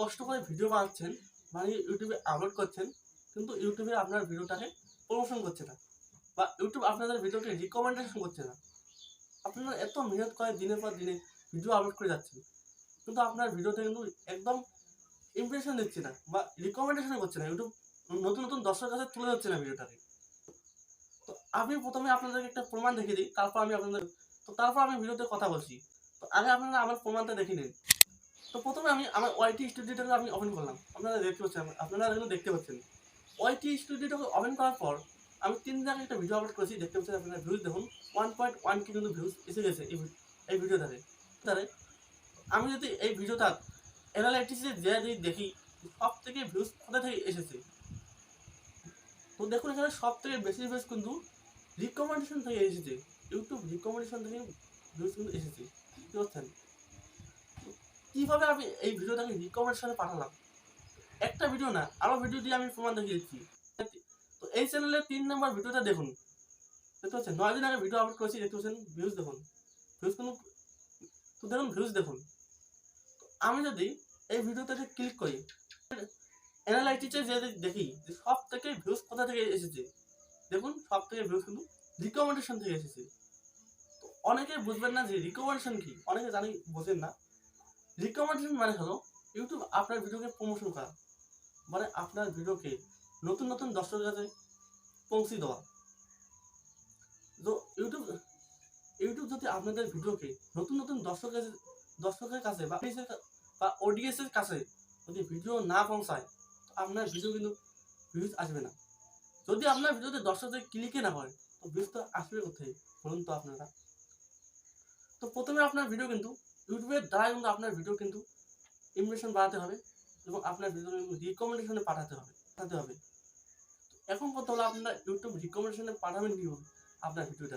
কষ্ট করে ভিডিও বানাচ্ছেন, মানে ইউটিউবে আপলোড করছেন, কিন্তু ইউটিউবে আপনার ভিডিওটাকে প্রমোশন করছে না, বা ইউটিউব আপনাদের ভিডিওকে রিকমেন্ডেশন করছে না। আপনারা এত মেহনত করে দিনের পর দিনে ভিডিও আপলোড করে যাচ্ছেন, কিন্তু আপনার ভিডিওতে কিন্তু একদম ইমপ্রেশন দিচ্ছে না বা রিকমেন্ডেশন করছে না, ইউটিউব নতুন নতুন দর্শকের কাছে তুলে ধরছে না ভিডিওটাকে। তো আমি প্রথমে আপনাদেরকে একটা প্রমাণ দেখিয়ে দিই, তারপর আমি ভিডিওতে কথা বলছি। তো আগে আপনারা আমার প্রমাণটা দেখে নিন। তো প্রথমে আমি আমার ওয়াইটি স্টুডিওটাকে আমি ওপেন করলাম, আপনারা কিন্তু দেখতে পাচ্ছেন। ওয়াইটি স্টুডিওটাকে ওপেন করার পর আমি 3 জায়গায় একটা ভিডিও আপলোড করেছি, দেখতে পাচ্ছেন আপনারা। ভিউজ দেখুন 1.1 কে কিন্তু ভিউজ এসে গেছে এই ভিডিওটাতে। আমি যদি এই ভিডিওটা অ্যানালাইটিক্সে যদি দেখি সব থেকে ভিউজ কোথা থেকে এসেছে, তো দেখুন এখানে সব থেকে বেশি ভিউজ কিন্তু রিকমেন্ডেশন থেকে এসেছে। ইউটিউব রিকমেন্ডেশন থেকে ভিউজ কিন্তু এসেছে, বুঝতে পারছেন? কিভাবে আমি এই ভিডিওটাকে রিকমেন্ডেশনে পাঠালাম? একটা ভিডিও না, আরো ভিডিও দিয়ে আমি প্রমাণ দেখিয়ে দিচ্ছি। তো এই চ্যানেলের 3 নম্বর ভিডিওটা দেখুন, দেখতে পাচ্ছেন 9 দিন আগে ভিডিও আপলোড করেছি, দেখতে পাচ্ছেন ভিউজ দেখুন, ভিউজ কিন্তু, তো দেখুন ভিউজ দেখুন। আমি যদি এই ভিডিওটাতে ক্লিক করি, অ্যানালাইটিক্সে যে দেখি যে সব থেকে ভিউজ কোথা থেকে এসেছে, দেখুন সব থেকে ভিউজ কিন্তু রিকমেন্ডেশন থেকে এসেছে। তো অনেকে বুঝবেন না যে রিকমেন্ডেশন কি, অনেকে জানি বোঝেন না। রিকমেন্ডেশন মানে হলো ইউটিউব আপনার ভিডিওকে প্রমোশন করা, মানে আপনার ভিডিওকে নতুন নতুন দর্শকের কাছে পৌঁছে দেওয়া। তো ইউটিউব যদি আপনাদের ভিডিওকে নতুন নতুন দর্শকের কাছে বা অডিয়েন্সের কাছে যদি ভিডিও না পৌঁছায়, তো আপনার ভিডিও কিন্তু ভিউজ আসবে না। যদি আপনার ভিডিওতে দর্শকদের ক্লিকে না হয়, তো ভিউজ তো আসবে কোথায় বলুন তো আপনারা? তো প্রথমে আপনার ভিডিও কিন্তু ইউটিউবের দ্বারা কিন্তু আপনার ভিডিও কিন্তু ইমপ্রেশন বাড়াতে হবে, এবং আপনার ভিডিও কিন্তু রিকমেন্ডেশনে পাঠাতে হবে। এখন কথা হলো আপনারা ইউটিউব রিকমেন্ডেশনে পাঠাবেন কিভাবে আপনার ভিডিওটা।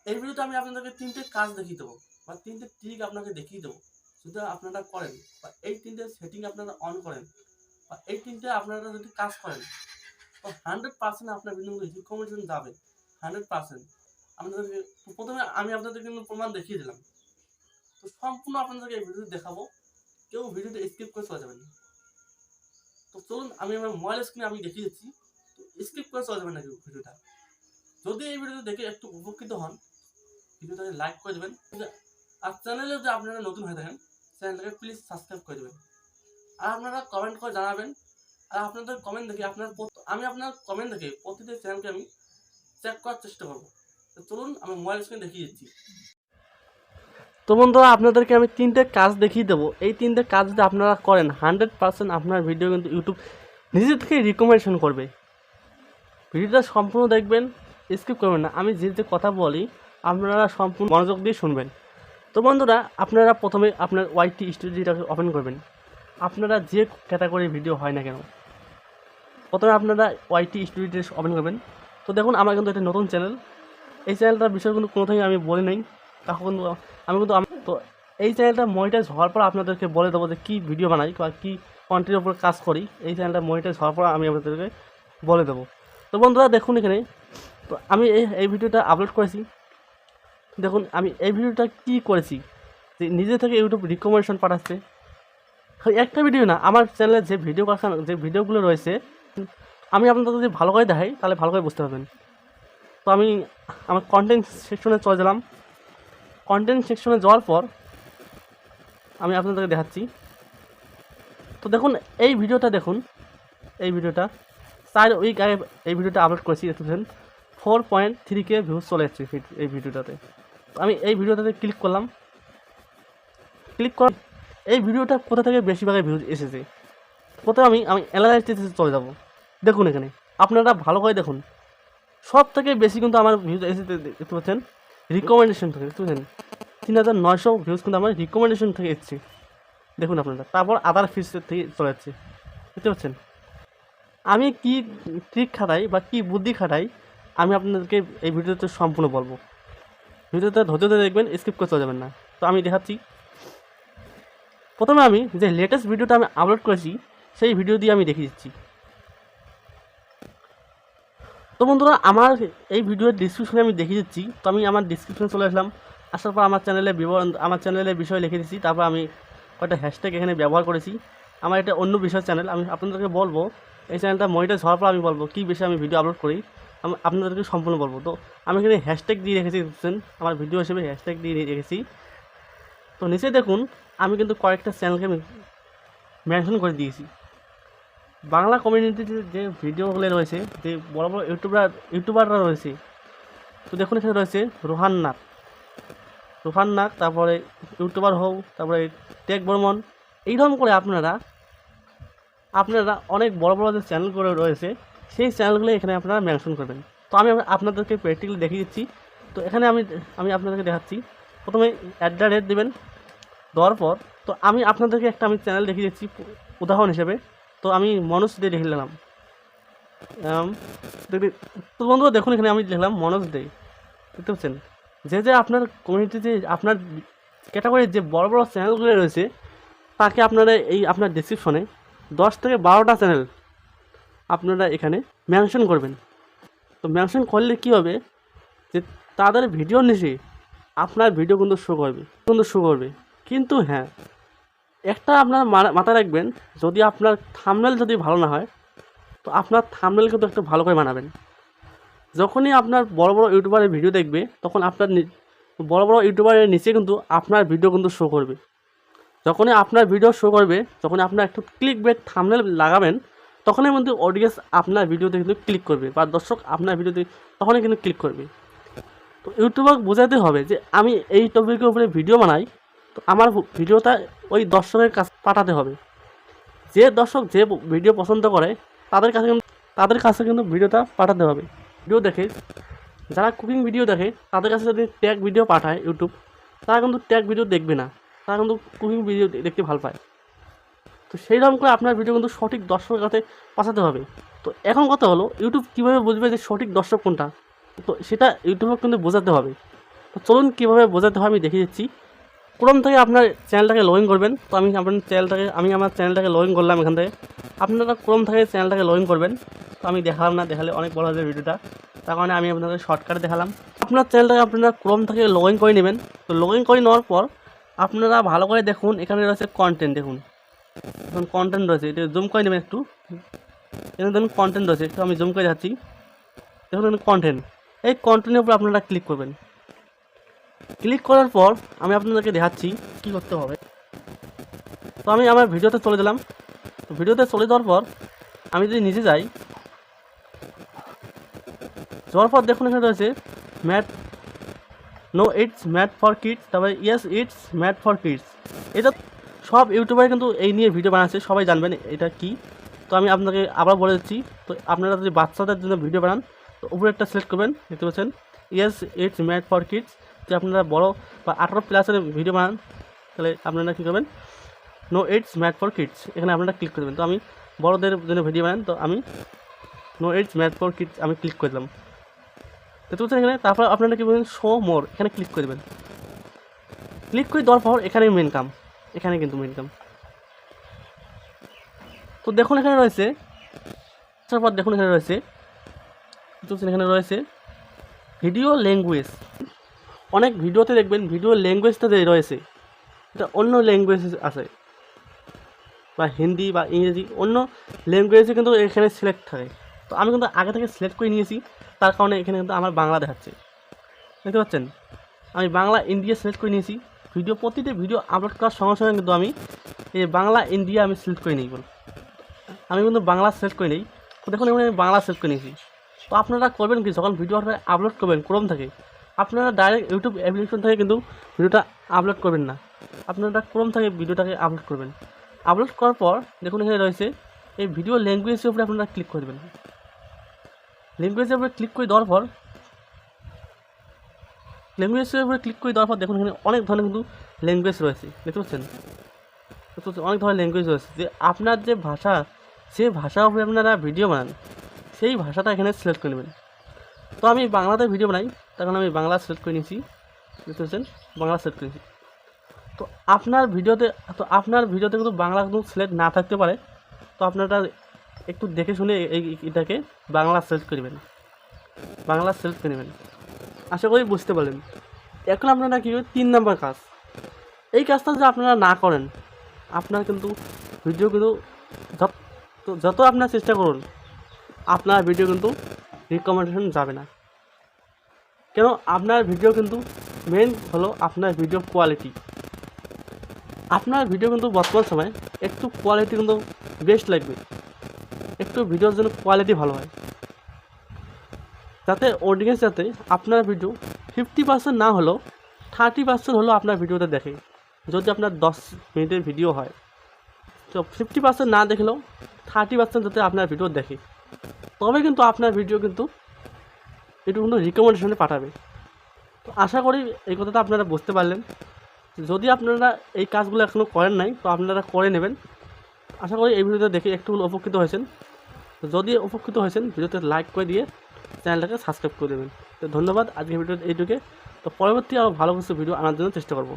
এই ভিডিওতে আমি আপনাদেরকে 3টে কাজ দেখিয়ে দেবো, বা 3টে ট্রিক আপনাকে দেখিয়ে দেবো। যদি আপনারা করেন, বা এই 3টে সেটিং আপনারা অন করেন, বা এই 3টে আপনারা যদি কাজ করেন, তো 100% আপনার ভিডিও রিকমেন্ডেশন যাবে, 100%। আপনাদেরকে প্রথমে আমি আপনাদের কিন্তু প্রমাণ দেখিয়ে দিলাম। তো সম্পূর্ণ আপনাদেরকে এই ভিডিও দেখাবো, কেউ ভিডিওটা স্কিপ করে চলে যাবেন না। তো চলুন আমি আমার মোবাইল স্ক্রিনে আমি দেখিয়ে দিচ্ছি, তো স্কিপ করে চলে যাবেন না কেউ ভিডিওটা। যদি এই ভিডিওটা দেখে একটু উপকৃত হন, ভিডিওটাকে লাইক করে দেবেন, আর চ্যানেলে যদি আপনারা নতুন হয়ে থাকেন, চ্যানেলটাকে প্লিজ সাবস্ক্রাইব করে দেবেন। আর আপনারা কমেন্ট করে জানাবেন, আর আপনাদের কমেন্ট দেখে আমি আপনার কমেন্ট দেখে প্রতিটি চ্যানেলকে আমি চেক করার চেষ্টা করবো। তো চলুন আমি মোবাইল স্ক্রিনে দেখিয়ে দিচ্ছি। তো বন্ধুরা, আপনাদেরকে আমি 3টে কাজ দেখিয়ে দেবো। এই 3টে কাজ যদি আপনারা করেন, 100% আপনার ভিডিও কিন্তু ইউটিউব নিজে থেকে রিকমেন্ডেশন করবে। ভিডিওটা সম্পূর্ণ দেখবেন, স্কিপ করবেন না। আমি যে কথা বলি আপনারা সম্পূর্ণ মনোযোগ দিয়ে শুনবেন। তো বন্ধুরা, আপনারা প্রথমে আপনার ওয়াইটি স্টুডিওটাকে ওপেন করবেন। আপনারা যে ক্যাটাগরির ভিডিও হয় না কেন, প্রথমে আপনারা ওয়াইটি স্টুডিওটা ওপেন করবেন। তো দেখুন আমার কিন্তু এটা নতুন চ্যানেল, এই চ্যানেলটার বিষয়ে কিন্তু কোনোথায় আমি বলি নাই, তখন তো এই চ্যানেলটা মনিটাইজ হওয়ার পর আপনাদেরকে বলে দেবো যে কী ভিডিও বানাই বা কী কন্টেন্টের উপর কাজ করি। এই চ্যানেলটা মনিটাইজ হওয়ার পর আমি আপনাদেরকে বলে দেবো। তো বন্ধুরা দেখুন এখানে, তো আমি এই ভিডিওটা আপলোড করেছি। দেখুন আমি এই ভিডিওটা কী করেছি, যে নিজে থেকে ইউটিউব রিকমেন্ডেশন পাঠাচ্ছে। একটা ভিডিও না, আমার চ্যানেলে যে ভিডিওগুলো রয়েছে, আমি আপনাদের যদি ভালো করে দেখাই তাহলে ভালো করে বুঝতে পারবেন। তো আমি আমার কন্টেন্ট সেকশনে চলে গেলাম। কন্টেন্ট সেকশনে যাওয়ার পর আমি আপনাদেরকে দেখাচ্ছি। তো দেখুন এই ভিডিওটা দেখুন, এই ভিডিওটা 4 উইক আগে এই ভিডিওটা আপলোড করেছি। দেখতেছেন 4.3K ভিউজ চলে যাচ্ছে এই ভিডিওটাতে। তো আমি এই ভিডিওটাতে ক্লিক করলাম। এই ভিডিওটা কোথা থেকে বেশিরভাগে ভিউজ এসেছে, প্রথমে আমি অ্যানালাইসিসে চলে যাব। দেখুন এখানে আপনারা ভালো করে দেখুন, সব থেকে বেশি কিন্তু আমার ভিউজ এসেছে, দেখতে পাচ্ছেন রিকমেন্ডেশন থেকে। দেখতে পাচ্ছেন 3900 ভিউজ কিন্তু আমার রিকমেন্ডেশন থেকে এসেছে। দেখুন আপনারা, তারপর আদার ফিসের থেকে চলে যাচ্ছে। দেখতে পাচ্ছেন আমি কি ট্রিক খাটাই বা কি বুদ্ধি খাটাই, আমি আপনাদেরকে এই ভিডিওতে সম্পূর্ণ বলবো। ভিডিওতে ধৈর্য ধরে দেখবেন, স্কিপ করে চলে যাবেন না। তো আমি দেখাচ্ছি। প্রথমে আমি যে লেটেস্ট ভিডিওটা আমি আপলোড করেছি সেই ভিডিও দিয়ে আমি দেখিয়ে দিচ্ছি। তো বন্ধুরা, আমার এই ভিডিওর ডিসক্রিপশনে আমি দেখিয়ে দিচ্ছি। তো আমি আমার ডিসক্রিপশনে চলে আসলাম। আসার পর আমার চ্যানেলের বিষয় লিখে দিচ্ছি। তারপর আমি কয়েকটা হ্যাশট্যাগ এখানে ব্যবহার করেছি। আমার এটা অন্য বিষয় চ্যানেল। আমি আপনাদেরকে বলবো এই চ্যানেলটা মনিটাইজ হওয়ার পর আমি বলবো কী বিষয়ে আমি ভিডিও আপলোড করি, আমি আপনাদেরকে সম্পূর্ণ বলবো। তো আমি এখানে হ্যাশট্যাগ দিয়ে রেখেছি, বুঝছেন, আমার ভিডিও হিসেবে হ্যাশট্যাগ দিয়ে রেখেছি। তো নিচে দেখুন আমি কিন্তু কয়েকটা চ্যানেলকে আমি মেনশন করে দিয়েছি। বাংলা কমিউনিটিতে যে ভিডিওগুলো রয়েছে, যে বড় বড় ইউটিউবাররা রয়েছে, তো দেখুন এখানে রয়েছে রোহান নাগ, তারপরে ইউটিউবার হও, তারপরে টেক বর্মন, এইরকম করে আপনারা অনেক বড় বড় যে চ্যানেলগুলো রয়েছে সেই চ্যানেলগুলো এখানে আপনারা মেনশন করবেন। তো আমি আপনাদেরকে প্র্যাকটিক্যালি দেখিয়ে দিচ্ছি। তো এখানে আমি আপনাদেরকে দেখাচ্ছি। প্রথমে @ দেবেন, দেওয়ার পর তো আমি আপনাদেরকে একটা চ্যানেল দেখিয়ে দিচ্ছি উদাহরণ হিসেবে। তো আমি মনোজ দে লিখে নিলাম। তো বন্ধুরা দেখুন এখানে আমি লিখলাম মনোজ দে। দেখতে পাচ্ছেন যে আপনার কমিউনিটিতে আপনার ক্যাটাগরির যে বড় বড় চ্যানেলগুলো রয়েছে তাকে আপনারা এই আপনার ডেসক্রিপশনে 10 থেকে 12টা চ্যানেল আপনারা এখানে মেনশন করবেন। তো মেনশন করলে কী হবে, যে তাদের ভিডিওর নিচে আপনার ভিডিও কিন্তু শো করবে। কিন্তু হ্যাঁ, একটা আপনার মাথায় রাখবেন, যদি আপনার থাম্বনেল যদি ভালো না হয় তো আপনার থাম্বনেল কিন্তু একটু ভালো করে বানাবেন। যখনই আপনার বড় বড় ইউটিউবারের ভিডিও দেখবে তখন আপনার বড় বড় ইউটিউবারের নিচে কিন্তু আপনার ভিডিও কিন্তু শো করবে। যখনই আপনার ভিডিও শো করবে, যখনই আপনার একটু ক্লিকবেট থাম্বনেল লাগাবেন, তখনই কিন্তু অডিয়েন্স আপনার ভিডিওতে কিন্তু ক্লিক করবে, বা দর্শক আপনার ভিডিওতে তখনই কিন্তু ক্লিক করবে। তো ইউটিউবার বোঝাতে হবে যে আমি এই টপিকের উপরে ভিডিও বানাই, তো আমার ভিডিওটা ওই দর্শকের কাছে পাঠাতে হবে। যে দর্শক যে ভিডিও পছন্দ করে তাদের কাছে কিন্তু ভিডিওটা পাঠাতে হবে। ভিডিও দেখে যারা কুকিং ভিডিও দেখে তাদের কাছে যদি ট্যাগ ভিডিও পাঠায় ইউটিউব, তারা কিন্তু ট্যাগ ভিডিও দেখবে না, তারা কিন্তু কুকিং ভিডিও দেখতে ভালো পায়। তো সেই রকম করে আপনার ভিডিও কিন্তু সঠিক দর্শকের কাছে পাঠাতে হবে। তো এখন কথা হলো ইউটিউব কীভাবে বুঝবে যে সঠিক দর্শক কোনটা, তো সেটা ইউটিউবে কিন্তু বোঝাতে হবে। তো চলুন কীভাবে বোঝাতে হয় আমি দেখিয়ে দিচ্ছি। ক্রোম থেকে আপনার চ্যানেলটাকে লগ ইন করবেন। তো আমি আমার চ্যানেলটাকে লগ ইন করলাম এখান থেকে। আপনারা ক্রোম থেকে চ্যানেলটাকে লগ ইন করবেন। তো আমি দেখালাম না, দেখালে অনেক বড় হবে ভিডিওটা, তার কারণে আমি আপনাদের শর্টকাটে দেখালাম। আপনার চ্যানেলটাকে আপনারা ক্রোম থেকে লগ ইন করে নেবেন। তো লগ ইন করে নেওয়ার পর আপনারা ভালো করে দেখুন, এখানে রয়েছে কন্টেন্ট। দেখুন এখন কন্টেন্ট রয়েছে, এটা জুম করে নেবেন একটু। এখানে দেখুন কন্টেন্ট রয়েছে, একটু আমি জুম করে যাচ্ছি। দেখুন কন্টেন্ট, এই কন্টেন্টের উপর আপনারা ক্লিক করবেন। ক্লিক করার পর আমি আপনাদেরকে দেখাচ্ছি কী করতে হবে। তো আমি আমার ভিডিওতে চলে গেলাম। তো ভিডিওতে চলে যাওয়ার পর আমি যদি নিচে যাই, যাওয়ার পর দেখুন এখানে রয়েছে mat, no it's mat for kids, তারপরে yes it's mat for kids. এটা সব ইউটিউবার কিন্তু এই নিয়ে ভিডিও বানাচ্ছে, সবাই জানবেন এটা কি। তো আমি আপনাকে আবার বলে দিচ্ছি। তো আপনারা যদি বাচ্চাদের জন্য ভিডিও বানান, তো উপরে একটা সিলেক্ট করবেন, দেখতে পাচ্ছেন yes it's mat for kids. যদি আপনারা বড় বা 18+ ভিডিও বানান, তাহলে আপনারা কী করবেন, no it's mat for kids, এখানে আপনারা ক্লিক করবেন। তো আমি বড়দের জন্য ভিডিও বানান, তো আমি no it's mat for kids আমি ক্লিক করে দিলাম। দেখতে পাচ্ছেন এখানে। তারপর আপনারা কী করবেন, শো মোর, এখানে ক্লিক করে দেবেন। ক্লিক করে দেওয়ার পর এখানে মেন কাম, এখানে কিন্তু মেন কাম। তো দেখুন এখানে রয়েছে, তারপর দেখুন এখানে রয়েছে, এখানে রয়েছে ভিডিও ল্যাঙ্গুয়েজ। অনেক ভিডিওতে দেখবেন ভিডিও ল্যাঙ্গুয়েজটা যে রয়েছে এটা অন্য ল্যাঙ্গুয়েজ আছে, বা হিন্দি বা ইংরেজি, অন্য ল্যাঙ্গুয়েজে কিন্তু এখানে সিলেক্ট থাকে। তো আমি কিন্তু আগে থেকে সিলেক্ট করে নিয়েছি, তার কারণে এখানে কিন্তু আমার বাংলা দেখাচ্ছে। দেখতে পাচ্ছেন আমি বাংলা ইন্ডিয়া সিলেক্ট করে নিয়েছি। প্রতিটি ভিডিও আপলোড করার সঙ্গে সঙ্গে কিন্তু আমি এই বাংলা ইন্ডিয়া আমি সিলেক্ট করে নিই। আমি কিন্তু বাংলা সিলেক্ট করে নিই। তো দেখুন এখানে আমি বাংলা সিলেক্ট করে নিয়েছি। তো আপনারা করবেন কি, যখন ভিডিওটা আপলোড করবেন ক্রোম থেকে, আপনারা ডাইরেক্ট ইউটিউব অ্যাপ্লিকেশন থেকে কিন্তু ভিডিওটা আপলোড করবেন না, আপনারা ক্রোম থেকে ভিডিওটাকে আপলোড করবেন। আপলোড করার পর দেখুন এখানে রয়েছে এই ভিডিও ল্যাঙ্গুয়েজের উপরে আপনারা ক্লিক করে দেবেন। ল্যাঙ্গুয়েজের উপরে ক্লিক করে দেওয়ার পর দেখুন এখানে অনেক ধরনের কিন্তু ল্যাঙ্গুয়েজ রয়েছে, দেখতে পাচ্ছেন অনেক ধরনের ল্যাঙ্গুয়েজ রয়েছে। যে আপনার যে ভাষা, সে ভাষার উপরে আপনারা ভিডিও বানান, সেই ভাষাটা এখানে সিলেক্ট করে নেবেন। তো আমি বাংলাতে ভিডিও বানাই, তার কারণে আমি বাংলা সিলেক্ট করে নিয়েছি, দেখতে পাচ্ছেন বাংলা সিলেক্ট করেছি। তো আপনার ভিডিওতে কিন্তু বাংলা কিন্তু সিলেক্ট না থাকতে পারে। তো আপনারা একটু দেখে শুনে এটাকে বাংলা সিলেক্ট করে নেবেন, আশা করি বুঝতে পারলেন। এখন আপনারা কী 3 নম্বর কাজ, এই কাজটা যদি আপনারা না করেন, আপনার কিন্তু ভিডিও কিন্তু যত আপনার চেষ্টা করুন আপনার ভিডিও কিন্তু রিকমেন্ডেশন যাবে না। কেন? আপনার ভিডিও কিন্তু মেন হলো আপনার ভিডিও কোয়ালিটি। আপনার ভিডিও কিন্তু বর্তমান সময়ে একটু কোয়ালিটি কিন্তু বেস্ট লাগবে, একটু ভিডিওর জন্য কোয়ালিটি ভালো হয়, যাতে অডিয়েন্স যাতে আপনার ভিডিও 50% না হলেও 30% হলেও আপনার ভিডিওতে দেখে। যদি আপনার 10 মিনিটের ভিডিও হয় তো 50% না দেখলেও 30% যাতে আপনার ভিডিও দেখে, তবে কিন্তু আপনার ভিডিও কিন্তু একটু কিন্তু রিকমেন্ডেশনে পাঠাবে। তো আশা করি এই কথাটা আপনারা বুঝতে পারলেন। যদি আপনারা এই কাজগুলো এখনও করেন নাই তো আপনারা করে নেবেন। আশা করি এই ভিডিওটা দেখে একটু উপকৃত হয়েছেন। তো যদি উপকৃত হয়েছেন ভিডিওতে লাইক করে দিয়ে চ্যানেলটাকে সাবস্ক্রাইব করে দেবেন। তো ধন্যবাদ, আজকের ভিডিও এইটুকু। তো পরবর্তী আরও ভালো কিছু ভিডিও আনার জন্য চেষ্টা করব।